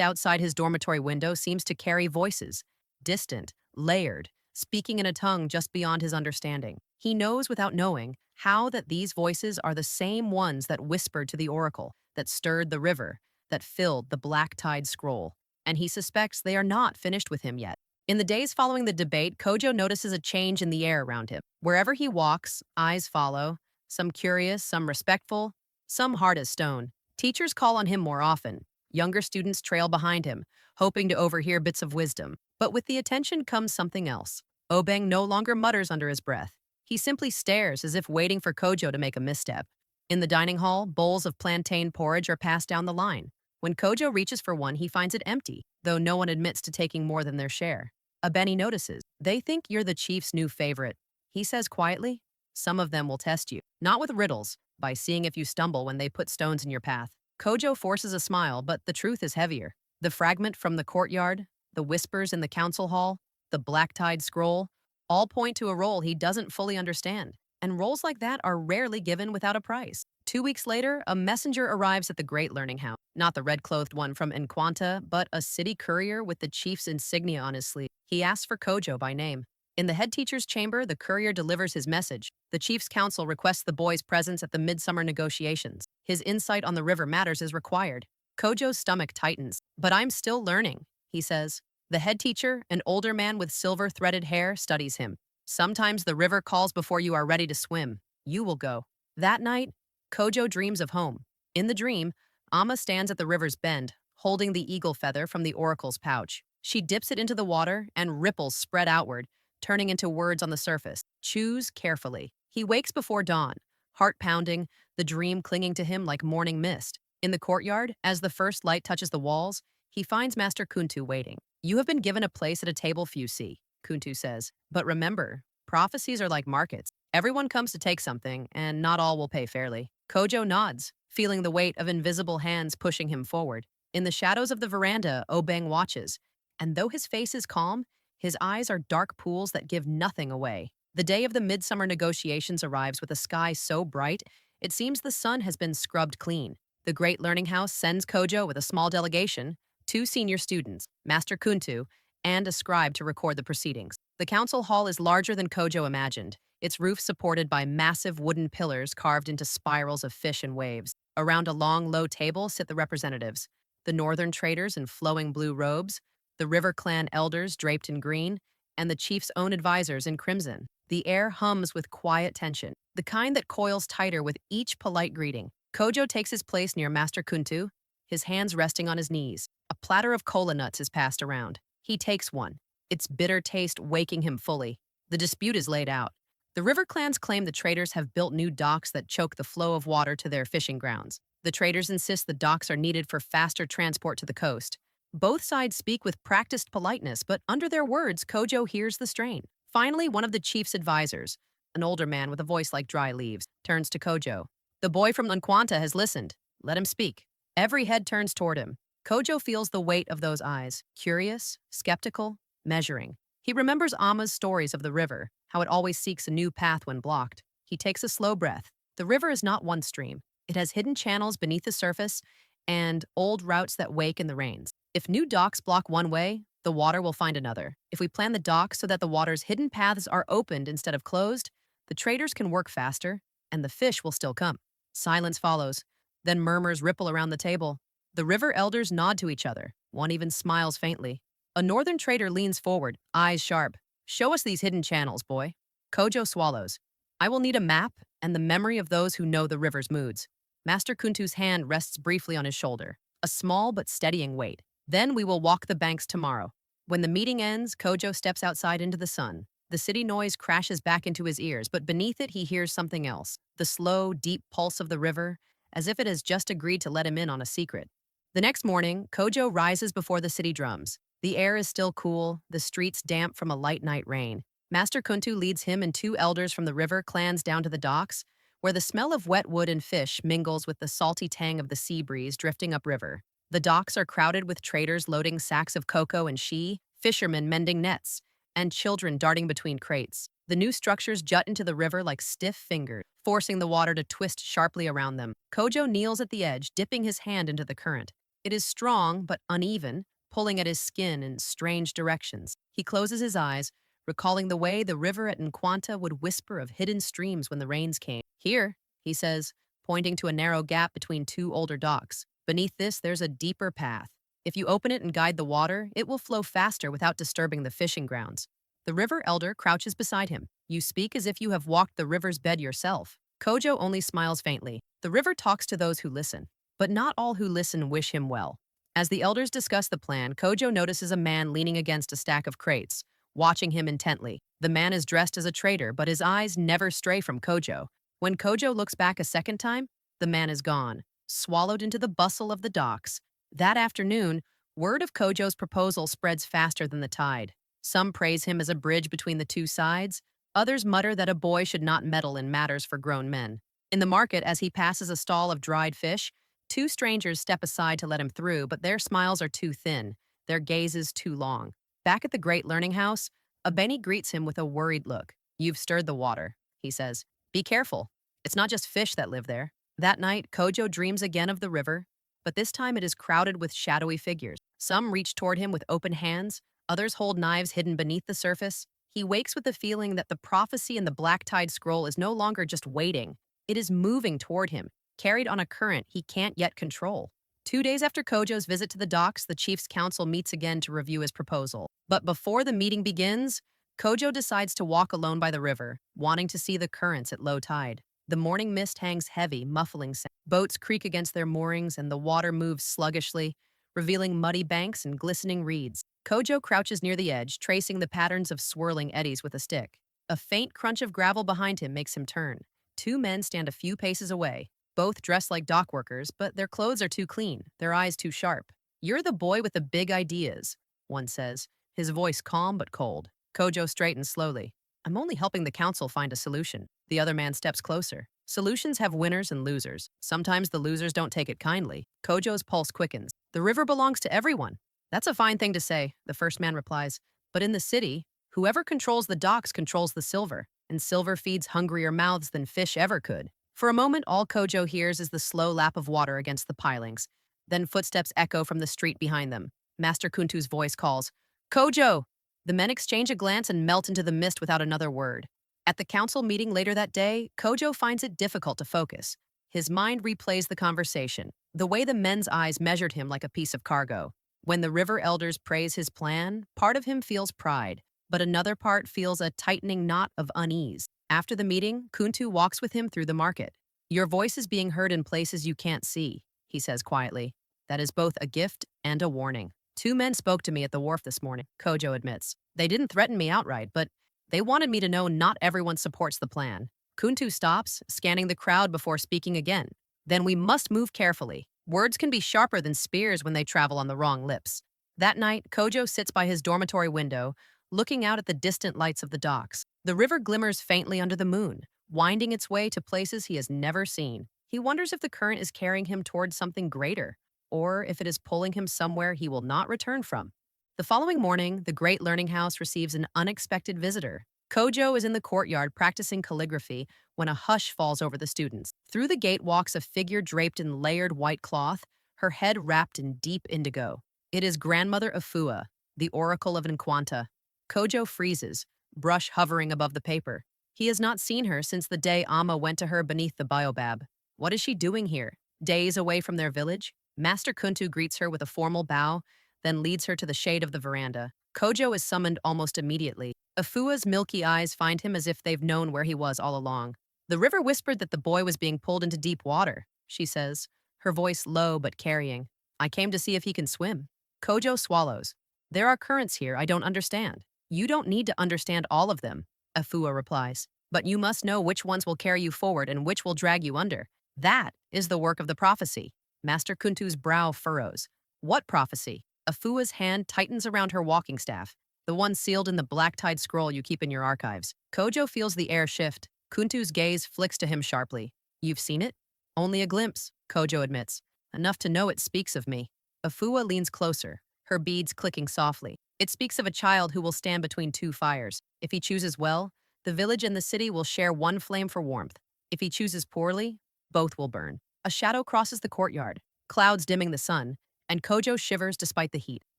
S1: outside his dormitory window seems to carry voices, distant, layered, speaking in a tongue just beyond his understanding. He knows without knowing how that these voices are the same ones that whispered to the oracle, that stirred the river, that filled the black tide scroll. And he suspects they are not finished with him yet. In the days following the debate, Kojo notices a change in the air around him. Wherever he walks, eyes follow, some curious, some respectful, some hard as stone. Teachers call on him more often. Younger students trail behind him, hoping to overhear bits of wisdom. But with the attention comes something else. Obeng no longer mutters under his breath. He simply stares as if waiting for Kojo to make a misstep. In the dining hall, bowls of plantain porridge are passed down the line. When Kojo reaches for one, he finds it empty, though no one admits to taking more than their share. Abeni notices. They think you're the chief's new favorite. He says quietly, some of them will test you. Not with riddles, by seeing if you stumble when they put stones in your path. Kojo forces a smile, but the truth is heavier. The fragment from the courtyard, the whispers in the council hall, the black tide scroll, all point to a role he doesn't fully understand. And roles like that are rarely given without a price. 2 weeks later, a messenger arrives at the Great Learning House. Not the red-clothed one from Nkwanta, but a city courier with the chief's insignia on his sleeve. He asks for Kojo by name. In the head teacher's chamber, the courier delivers his message. The chief's council requests the boy's presence at the midsummer negotiations. His insight on the river matters is required. Kojo's stomach tightens. But I'm still learning, he says. The head teacher, an older man with silver-threaded hair, studies him. Sometimes the river calls before you are ready to swim. You will go. That night, Kojo dreams of home. In the dream, Amma stands at the river's bend, holding the eagle feather from the oracle's pouch. She dips it into the water, and ripples spread outward, turning into words on the surface. Choose carefully. He wakes before dawn, heart pounding, the dream clinging to him like morning mist. In the courtyard, as the first light touches the walls, he finds Master Kuntu waiting. You have been given a place at a table few see, Kuntu says. But remember, prophecies are like markets. Everyone comes to take something, and not all will pay fairly. Kojo nods, feeling the weight of invisible hands pushing him forward. In the shadows of the veranda, Obeng watches, and though his face is calm, his eyes are dark pools that give nothing away. The day of the midsummer negotiations arrives with a sky so bright, it seems the sun has been scrubbed clean. The Great Learning House sends Kojo with a small delegation, 2 senior students, Master Kuntu, and a scribe to record the proceedings. The council hall is larger than Kojo imagined, its roof supported by massive wooden pillars carved into spirals of fish and waves. Around a long, low table sit the representatives, the northern traders in flowing blue robes, the river clan elders draped in green, and the chief's own advisors in crimson. The air hums with quiet tension, the kind that coils tighter with each polite greeting. Kojo takes his place near Master Kuntu, his hands resting on his knees. A platter of kola nuts is passed around. He takes one, its bitter taste waking him fully. The dispute is laid out. The river clans claim the traders have built new docks that choke the flow of water to their fishing grounds. The traders insist the docks are needed for faster transport to the coast. Both sides speak with practiced politeness, but under their words, Kojo hears the strain. Finally, one of the chief's advisors, an older man with a voice like dry leaves, turns to Kojo. The boy from Nkwanta has listened. Let him speak. Every head turns toward him. Kojo feels the weight of those eyes, curious, skeptical, measuring. He remembers Amma's stories of the river, how it always seeks a new path when blocked. He takes a slow breath. The river is not one stream. It has hidden channels beneath the surface and old routes that wake in the rains. If new docks block one way, the water will find another. If we plan the docks so that the water's hidden paths are opened instead of closed, the traders can work faster, and the fish will still come. Silence follows. Then murmurs ripple around the table. The river elders nod to each other. One even smiles faintly. A northern trader leans forward, eyes sharp. Show us these hidden channels, boy. Kojo swallows. I will need a map and the memory of those who know the river's moods. Master Kuntu's hand rests briefly on his shoulder, a small but steadying weight. Then we will walk the banks tomorrow. When the meeting ends, Kojo steps outside into the sun. The city noise crashes back into his ears, but beneath it he hears something else, the slow, deep pulse of the river, as if it has just agreed to let him in on a secret. The next morning, Kojo rises before the city drums. The air is still cool, the streets damp from a light night rain. Master Kuntu leads him and two elders from the river clans down to the docks, where the smell of wet wood and fish mingles with the salty tang of the sea breeze drifting upriver. The docks are crowded with traders loading sacks of cocoa and shea, fishermen mending nets, and children darting between crates. The new structures jut into the river like stiff fingers, forcing the water to twist sharply around them. Kojo kneels at the edge, dipping his hand into the current. It is strong but uneven, pulling at his skin in strange directions. He closes his eyes, recalling the way the river at Nkwanta would whisper of hidden streams when the rains came. Here, he says, pointing to a narrow gap between two older docks. Beneath this, there's a deeper path. If you open it and guide the water, it will flow faster without disturbing the fishing grounds. The river elder crouches beside him. You speak as if you have walked the river's bed yourself. Kojo only smiles faintly. The river talks to those who listen, but not all who listen wish him well. As the elders discuss the plan, Kojo notices a man leaning against a stack of crates, watching him intently. The man is dressed as a trader, but his eyes never stray from Kojo. When Kojo looks back a second time, the man is gone, swallowed into the bustle of the docks. That afternoon, word of Kojo's proposal spreads faster than the tide. Some praise him as a bridge between the two sides. Others mutter that a boy should not meddle in matters for grown men. In the market, as he passes a stall of dried fish, two strangers step aside to let him through, but their smiles are too thin, their gazes too long. Back at the Great Learning House, Abeni greets him with a worried look. You've stirred the water, he says. Be careful. It's not just fish that live there. That night, Kojo dreams again of the river, but this time it is crowded with shadowy figures. Some reach toward him with open hands, others hold knives hidden beneath the surface. He wakes with the feeling that the prophecy in the Black Tide scroll is no longer just waiting. It is moving toward him, carried on a current he can't yet control. 2 days after Kojo's visit to the docks, the chief's council meets again to review his proposal. But before the meeting begins, Kojo decides to walk alone by the river, wanting to see the currents at low tide. The morning mist hangs heavy, muffling sound. Boats creak against their moorings and the water moves sluggishly, revealing muddy banks and glistening reeds. Kojo crouches near the edge, tracing the patterns of swirling eddies with a stick. A faint crunch of gravel behind him makes him turn. Two men stand a few paces away, both dressed like dock workers, but their clothes are too clean, their eyes too sharp. You're the boy with the big ideas, one says, his voice calm but cold. Kojo straightens slowly. I'm only helping the council find a solution. The other man steps closer. Solutions have winners and losers. Sometimes the losers don't take it kindly. Kojo's pulse quickens. The river belongs to everyone. That's a fine thing to say, the first man replies. But in the city, whoever controls the docks controls the silver, and silver feeds hungrier mouths than fish ever could. For a moment, all Kojo hears is the slow lap of water against the pilings. Then footsteps echo from the street behind them. Master Kuntu's voice calls, Kojo! The men exchange a glance and melt into the mist without another word. At the council meeting later that day, Kojo finds it difficult to focus. His mind replays the conversation, the way the men's eyes measured him like a piece of cargo. When the river elders praise his plan, part of him feels pride, but another part feels a tightening knot of unease. After the meeting, Kuntu walks with him through the market. Your voice is being heard in places you can't see, he says quietly. That is both a gift and a warning. 2 men spoke to me at the wharf this morning, Kojo admits. They didn't threaten me outright, but they wanted me to know not everyone supports the plan. Kuntu stops, scanning the crowd before speaking again. Then we must move carefully. Words can be sharper than spears when they travel on the wrong lips. That night, Kojo sits by his dormitory window, looking out at the distant lights of the docks. The river glimmers faintly under the moon, winding its way to places he has never seen. He wonders if the current is carrying him towards something greater, or if it is pulling him somewhere he will not return from. The following morning, the Great Learning House receives an unexpected visitor. Kojo is in the courtyard practicing calligraphy when a hush falls over the students. Through the gate walks a figure draped in layered white cloth, her head wrapped in deep indigo. It is Grandmother Afua, the Oracle of Nkwanta. Kojo freezes, brush hovering above the paper. He has not seen her since the day Amma went to her beneath the baobab. What is she doing here, days away from their village? Master Kuntu greets her with a formal bow, then leads her to the shade of the veranda. Kojo is summoned almost immediately. Afua's milky eyes find him as if they've known where he was all along. The river whispered that the boy was being pulled into deep water, she says, her voice low but carrying. I came to see if he can swim. Kojo swallows. There are currents here I don't understand. You don't need to understand all of them, Afua replies. But you must know which ones will carry you forward and which will drag you under. That is the work of the prophecy. Master Kuntu's brow furrows. What prophecy? Afua's hand tightens around her walking staff, the one sealed in the black-tied scroll you keep in your archives. Kojo feels the air shift. Kuntu's gaze flicks to him sharply. You've seen it? Only a glimpse, Kojo admits. Enough to know it speaks of me. Afua leans closer, her beads clicking softly. It speaks of a child who will stand between two fires. If he chooses well, the village and the city will share one flame for warmth. If he chooses poorly, both will burn. A shadow crosses the courtyard, clouds dimming the sun, and Kojo shivers despite the heat.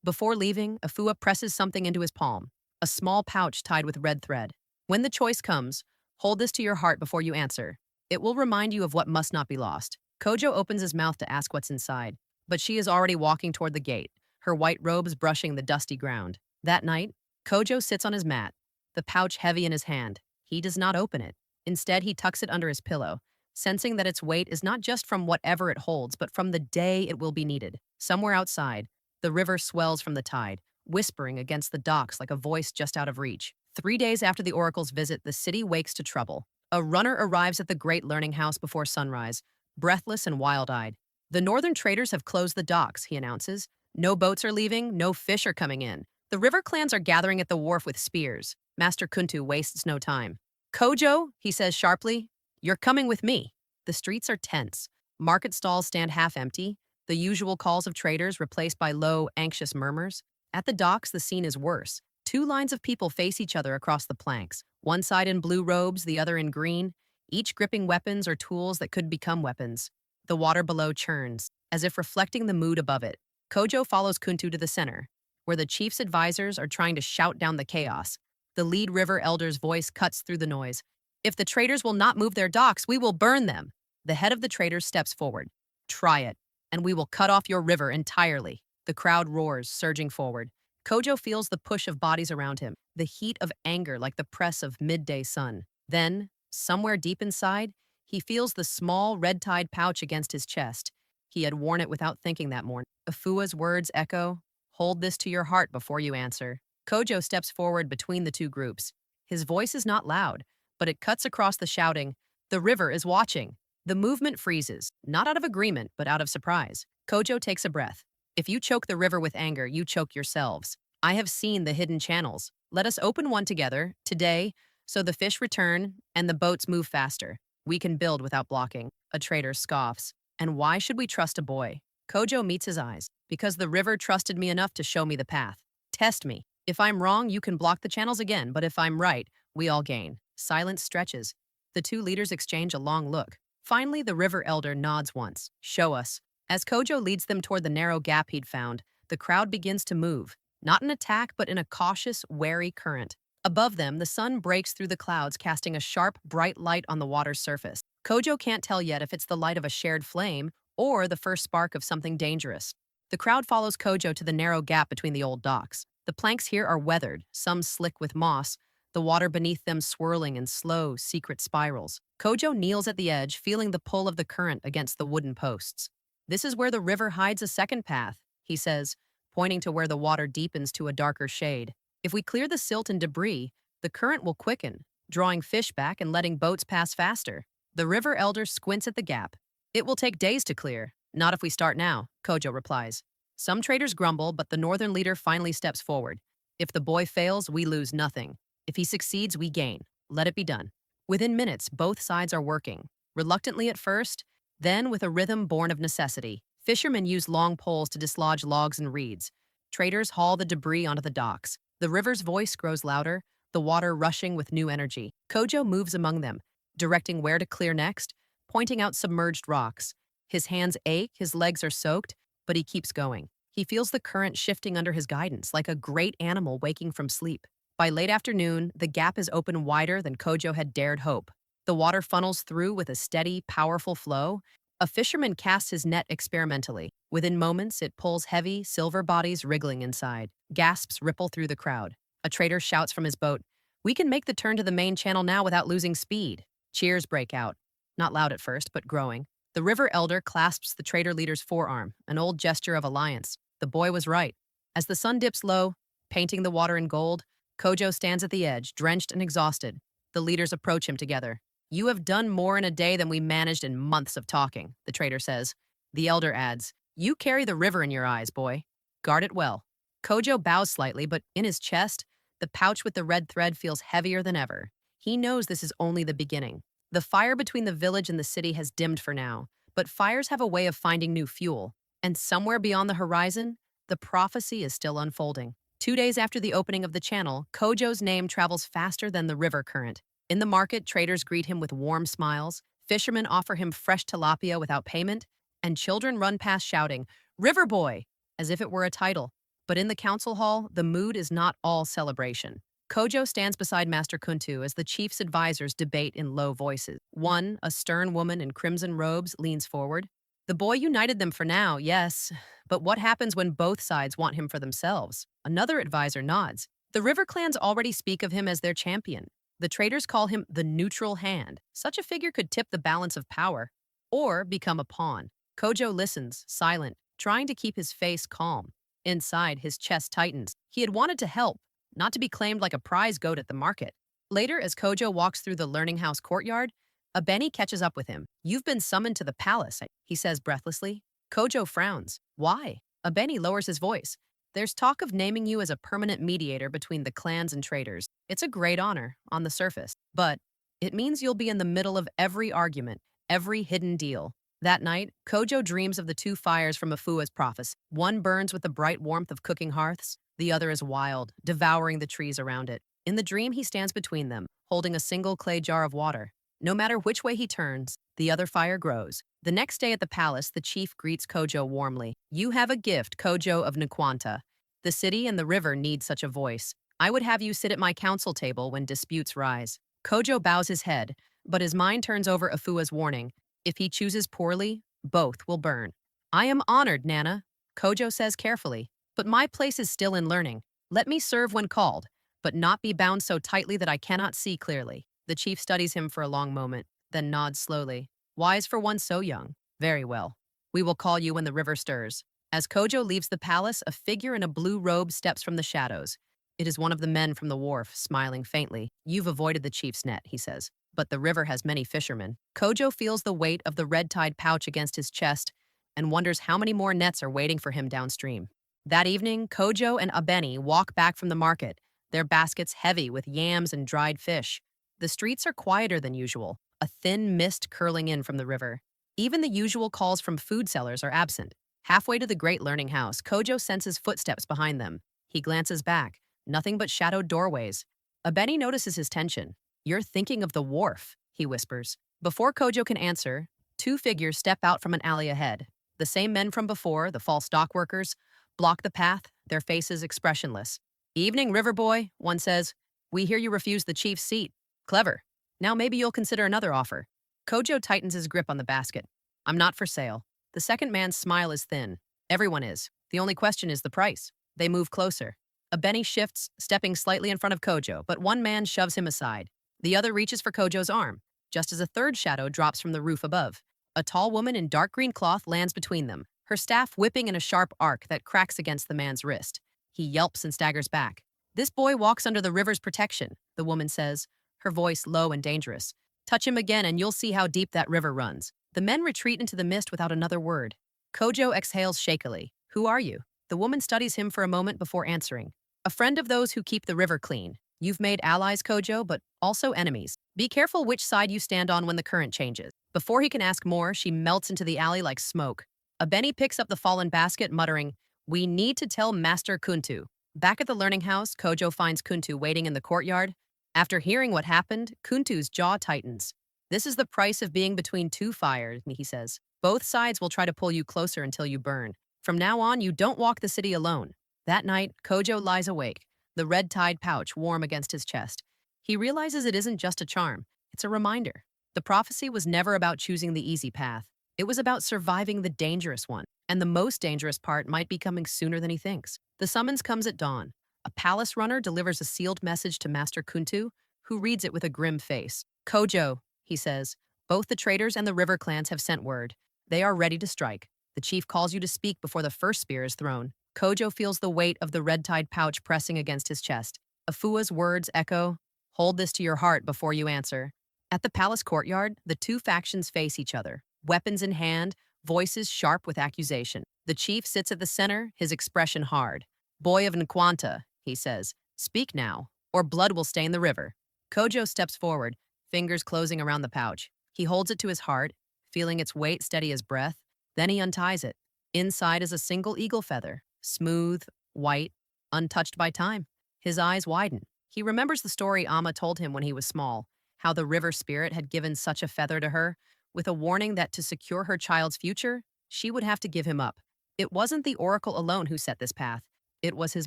S1: Before leaving, Afua presses something into his palm, a small pouch tied with red thread. When the choice comes, hold this to your heart before you answer. It will remind you of what must not be lost. Kojo opens his mouth to ask what's inside, but she is already walking toward the gate, her white robes brushing the dusty ground. That night, Kojo sits on his mat, the pouch heavy in his hand. He does not open it. Instead, he tucks it under his pillow, sensing that its weight is not just from whatever it holds, but from the day it will be needed. Somewhere outside, the river swells from the tide, whispering against the docks like a voice just out of reach. 3 days after the oracle's visit, the city wakes to trouble. A runner arrives at the Great Learning House before sunrise, breathless and wild-eyed. The northern traders have closed the docks, he announces. No boats are leaving, no fish are coming in. The river clans are gathering at the wharf with spears. Master Kuntu wastes no time. Kojo, he says sharply, you're coming with me. The streets are tense. Market stalls stand half empty, the usual calls of traders replaced by low, anxious murmurs. At the docks, the scene is worse. 2 lines of people face each other across the planks, one side in blue robes, the other in green, each gripping weapons or tools that could become weapons. The water below churns, as if reflecting the mood above it. Kojo follows Kuntu to the center, where the chief's advisors are trying to shout down the chaos. The lead river elder's voice cuts through the noise. If the traders will not move their docks, we will burn them. The head of the traders steps forward. Try it, and we will cut off your river entirely. The crowd roars, surging forward. Kojo feels the push of bodies around him, the heat of anger like the press of midday sun. Then, somewhere deep inside, he feels the small, red-tied pouch against his chest. He had worn it without thinking that morning. Afua's words echo, hold this to your heart before you answer. Kojo steps forward between the two groups. His voice is not loud, but it cuts across the shouting. The river is watching. The movement freezes, not out of agreement, but out of surprise. Kojo takes a breath. If you choke the river with anger, you choke yourselves. I have seen the hidden channels. Let us open one together, today, so the fish return and the boats move faster. We can build without blocking. A trader scoffs. And why should we trust a boy? Kojo meets his eyes. Because the river trusted me enough to show me the path. Test me. If I'm wrong, you can block the channels again, but if I'm right, we all gain. Silence stretches. The 2 leaders exchange a long look. Finally, the river elder nods once. Show us. As Kojo leads them toward the narrow gap he'd found, the crowd begins to move. Not an attack, but in a cautious, wary current. Above them, the sun breaks through the clouds, casting a sharp, bright light on the water's surface. Kojo can't tell yet if it's the light of a shared flame or the first spark of something dangerous. The crowd follows Kojo to the narrow gap between the old docks. The planks here are weathered, some slick with moss, the water beneath them swirling in slow, secret spirals. Kojo kneels at the edge, feeling the pull of the current against the wooden posts. This is where the river hides a second path, he says, pointing to where the water deepens to a darker shade. If we clear the silt and debris, the current will quicken, drawing fish back and letting boats pass faster. The river elder squints at the gap. It will take days to clear. Not if we start now, Kojo replies. Some traders grumble, but the northern leader finally steps forward. If the boy fails, we lose nothing. If he succeeds, we gain. Let it be done. Within minutes, both sides are working. Reluctantly at first, then with a rhythm born of necessity. Fishermen use long poles to dislodge logs and reeds. Traders haul the debris onto the docks. The river's voice grows louder, the water rushing with new energy. Kojo moves among them, directing where to clear next, pointing out submerged rocks. His hands ache, his legs are soaked, but he keeps going. He feels the current shifting under his guidance, like a great animal waking from sleep. By late afternoon, the gap is open wider than Kojo had dared hope. The water funnels through with a steady, powerful flow, A fisherman casts his net experimentally. Within moments, it pulls heavy, silver bodies wriggling inside. Gasps ripple through the crowd. A trader shouts from his boat, "We can make the turn to the main channel now without losing speed." Cheers break out. Not loud at first, but growing. The river elder clasps the trader leader's forearm, an old gesture of alliance. The boy was right. As the sun dips low, painting the water in gold, Kojo stands at the edge, drenched and exhausted. The leaders approach him together. "You have done more in a day than we managed in months of talking," the trader says. The elder adds, "You carry the river in your eyes, boy. Guard it well." Kojo bows slightly, but in his chest, the pouch with the red thread feels heavier than ever. He knows this is only the beginning. The fire between the village and the city has dimmed for now, but fires have a way of finding new fuel. And somewhere beyond the horizon, the prophecy is still unfolding. 2 days after the opening of the channel, Kojo's name travels faster than the river current. In the market, traders greet him with warm smiles, fishermen offer him fresh tilapia without payment, and children run past shouting, "River Boy!" as if it were a title. But in the council hall, the mood is not all celebration. Kojo stands beside Master Kuntu as the chief's advisors debate in low voices. One, a stern woman in crimson robes, leans forward. "The boy united them for now, yes. But what happens when both sides want him for themselves?" Another advisor nods. "The river clans already speak of him as their champion. The traders call him the neutral hand. Such a figure could tip the balance of power or become a pawn." Kojo listens, silent, trying to keep his face calm. Inside, his chest tightens. He had wanted to help, not to be claimed like a prize goat at the market. Later, as Kojo walks through the learning house courtyard, Abeni catches up with him. "You've been summoned to the palace," he says breathlessly. Kojo frowns. "Why?" Abeni lowers his voice. "There's talk of naming you as a permanent mediator between the clans and traders. It's a great honor, on the surface, but it means you'll be in the middle of every argument, every hidden deal." That night, Kojo dreams of the two fires from Afua's prophecy. One burns with the bright warmth of cooking hearths, the other is wild, devouring the trees around it. In the dream, he stands between them, holding a single clay jar of water. No matter which way he turns, the other fire grows. The next day at the palace, the chief greets Kojo warmly. "You have a gift, Kojo of Nkwanta. The city and the river need such a voice. I would have you sit at my council table when disputes rise." Kojo bows his head, but his mind turns over Afua's warning. If he chooses poorly, both will burn. "I am honored, Nana," Kojo says carefully, "but my place is still in learning. Let me serve when called, but not be bound so tightly that I cannot see clearly." The chief studies him for a long moment, then nods slowly. "Wise for one so young. Very well. We will call you when the river stirs." As Kojo leaves the palace, a figure in a blue robe steps from the shadows. It is one of the men from the wharf, smiling faintly. "You've avoided the chief's net," he says. "But the river has many fishermen." Kojo feels the weight of the red-tied pouch against his chest and wonders how many more nets are waiting for him downstream. That evening, Kojo and Abeni walk back from the market, their baskets heavy with yams and dried fish. The streets are quieter than usual, a thin mist curling in from the river. Even the usual calls from food sellers are absent. Halfway to the great learning house, Kojo senses footsteps behind them. He glances back, nothing but shadowed doorways. Abeni notices his tension. "You're thinking of the wharf," he whispers. Before Kojo can answer, two figures step out from an alley ahead. The same men from before, the false dock workers, block the path, their faces expressionless. "Evening, River Boy," one says. "We hear you refused the chief's seat. Clever. Now maybe you'll consider another offer." Kojo tightens his grip on the basket. "I'm not for sale." The second man's smile is thin. "Everyone is. The only question is the price." They move closer. Abeni shifts, stepping slightly in front of Kojo, but one man shoves him aside. The other reaches for Kojo's arm, just as a third shadow drops from the roof above. A tall woman in dark green cloth lands between them, her staff whipping in a sharp arc that cracks against the man's wrist. He yelps and staggers back. "This boy walks under the river's protection," the woman says, her voice low and dangerous. "Touch him again and you'll see how deep that river runs." The men retreat into the mist without another word. Kojo exhales shakily. "Who are you?" The woman studies him for a moment before answering. "A friend of those who keep the river clean. You've made allies, Kojo, but also enemies. Be careful which side you stand on when the current changes." Before he can ask more, she melts into the alley like smoke. Abeni picks up the fallen basket, muttering, "We need to tell Master Kuntu." Back at the learning house, Kojo finds Kuntu waiting in the courtyard. After hearing what happened, Kuntu's jaw tightens. "This is the price of being between two fires," he says. "Both sides will try to pull you closer until you burn. From now on, you don't walk the city alone." That night, Kojo lies awake, the red-tied pouch warm against his chest. He realizes it isn't just a charm, it's a reminder. The prophecy was never about choosing the easy path. It was about surviving the dangerous one, and the most dangerous part might be coming sooner than he thinks. The summons comes at dawn. A palace runner delivers a sealed message to Master Kuntu, who reads it with a grim face. Kojo, he says, both the traders and the river clans have sent word. They are ready to strike. The chief calls you to speak before the first spear is thrown. Kojo feels the weight of the red-tied pouch pressing against his chest. Afua's words echo, hold this to your heart before you answer. At the palace courtyard, the two factions face each other, weapons in hand, voices sharp with accusation. The chief sits at the center, his expression hard. Boy of Nkwanta, he says, speak now, or blood will stain the river. Kojo steps forward, fingers closing around the pouch. He holds it to his heart, feeling its weight steady as breath. Then he unties it. Inside is a single eagle feather, smooth, white, untouched by time. His eyes widen. He remembers the story Amma told him when he was small, how the river spirit had given such a feather to her, with a warning that to secure her child's future, she would have to give him up. It wasn't the oracle alone who set this path. It was his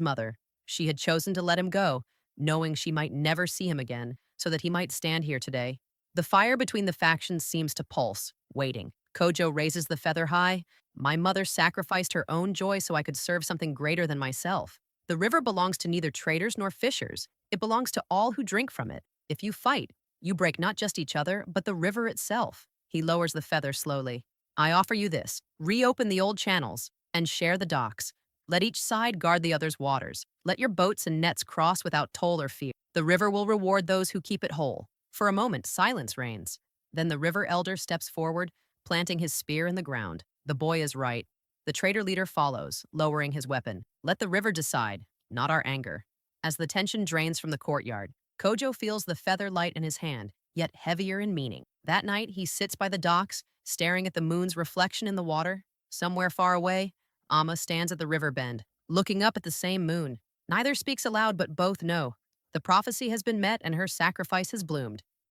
S1: mother. She had chosen to let him go, knowing she might never see him again, so that he might stand here today. The fire between the factions seems to pulse, waiting. Kojo raises the feather high. My mother sacrificed her own joy so I could serve something greater than myself. The river belongs to neither traders nor fishers. It belongs to all who drink from it. If you fight, you break not just each other, but the river itself. He lowers the feather slowly. I offer you this. Reopen the old channels and share the docks. Let each side guard the other's waters. Let your boats and nets cross without toll or fear. The river will reward those who keep it whole. For a moment, silence reigns. Then the river elder steps forward, planting his spear in the ground. The boy is right. The trader leader follows, lowering his weapon. Let the river decide, not our anger. As the tension drains from the courtyard, Kojo feels the feather light in his hand, yet heavier in meaning. That night, he sits by the docks, staring at the moon's reflection in the water. Somewhere far away, Amma stands at the river bend, looking up at the same moon. Neither speaks aloud, but both know. The prophecy has been met and her sacrifice has bloomed.